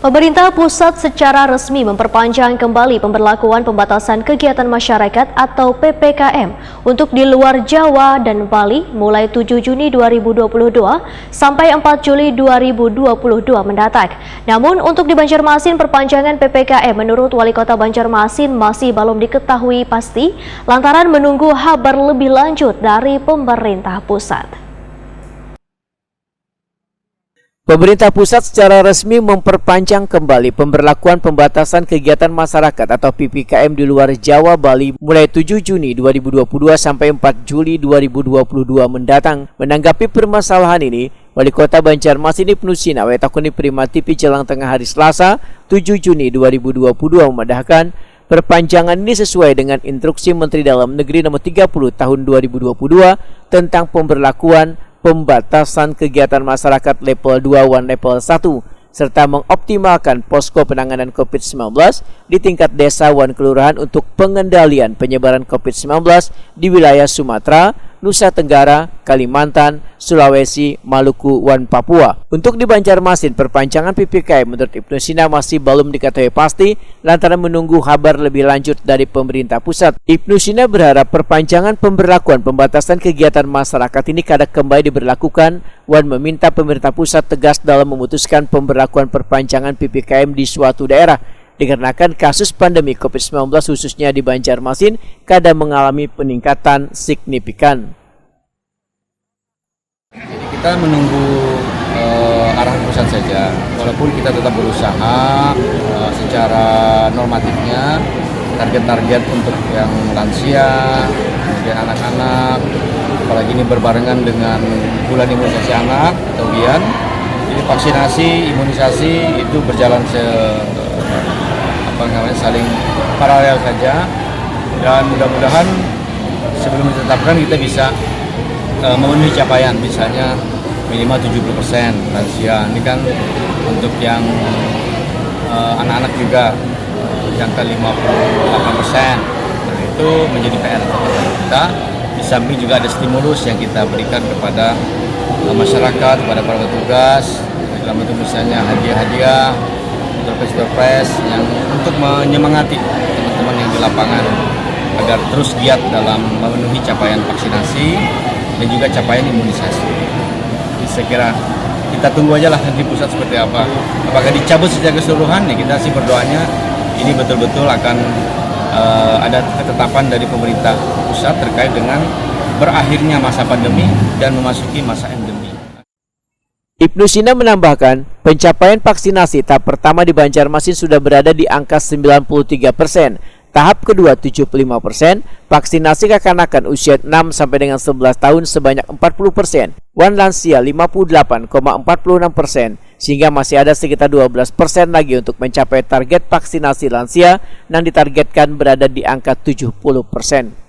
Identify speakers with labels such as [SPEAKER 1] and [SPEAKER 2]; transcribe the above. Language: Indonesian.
[SPEAKER 1] Pemerintah pusat secara resmi memperpanjang kembali pemberlakuan pembatasan kegiatan masyarakat atau PPKM untuk di luar Jawa dan Bali mulai 7 Juni 2022 sampai 4 Juli 2022 mendatang. Namun untuk di Banjarmasin perpanjangan PPKM menurut Wali Kota Banjarmasin masih belum diketahui pasti lantaran menunggu kabar lebih lanjut dari pemerintah pusat.
[SPEAKER 2] Pemerintah pusat secara resmi memperpanjang kembali pemberlakuan pembatasan kegiatan masyarakat atau PPKM di luar Jawa Bali mulai 7 Juni 2022 sampai 4 Juli 2022 mendatang. Menanggapi permasalahan ini, Wali Kota Banjarmasin Ibnu Sina wetakuni Prima TV Jelang Tengah hari Selasa 7 Juni 2022 memandahkan perpanjangan ini sesuai dengan instruksi Menteri Dalam Negeri nomor 30 tahun 2022 tentang pemberlakuan pembatasan kegiatan masyarakat level 2 dan level 1 serta mengoptimalkan posko penanganan COVID-19 di tingkat desa dan kelurahan untuk pengendalian penyebaran COVID-19 di wilayah Sumatera, Nusa Tenggara, Kalimantan, Sulawesi, Maluku, dan Papua. Untuk di Banjarmasin, perpanjangan PPKM menurut Ibnu Sina masih belum diketahui pasti lantaran menunggu kabar lebih lanjut dari pemerintah pusat. Ibnu Sina berharap perpanjangan pemberlakuan pembatasan kegiatan masyarakat ini kada kembali diberlakukan dan meminta pemerintah pusat tegas dalam memutuskan pemberlakuan perpanjangan PPKM di suatu daerah dikarenakan kasus pandemi COVID-19 khususnya di Banjarmasin kadang mengalami peningkatan signifikan.
[SPEAKER 3] Jadi kita menunggu arahan pusat saja, walaupun kita tetap berusaha secara normatifnya target-target untuk yang lansia, kemudian anak-anak, apalagi ini berbarengan dengan bulan imunisasi anak atau BIAN. Jadi vaksinasi, imunisasi itu berjalan saling paralel saja, dan mudah-mudahan sebelum ditetapkan kita bisa memenuhi capaian, misalnya minimal 70% lansia. Ini kan untuk yang anak-anak juga jangka 58%. Nah, itu menjadi PR kita. Di samping juga ada stimulus yang kita berikan kepada masyarakat, kepada para petugas, dalam bentuk misalnya hadiah-hadiah, surprise yang untuk menyemangati teman-teman yang di lapangan agar terus giat dalam memenuhi capaian vaksinasi dan juga capaian imunisasi. Jadi saya kira kita tunggu aja lah nanti pusat seperti apa. Apakah dicabut secara keseluruhan? Ya kita sih berdoanya ini betul-betul akan ada ketetapan dari pemerintah pusat terkait dengan berakhirnya masa pandemi dan memasuki masa endemi.
[SPEAKER 2] Ibnu Sina menambahkan, pencapaian vaksinasi tahap pertama di Banjarmasin sudah berada di angka 93%, tahap kedua 75%, vaksinasi kekanakan usia 6 sampai dengan 11 tahun sebanyak 40%, dan lansia 58,46%, sehingga masih ada sekitar 12% lagi untuk mencapai target vaksinasi lansia yang ditargetkan berada di angka 70%.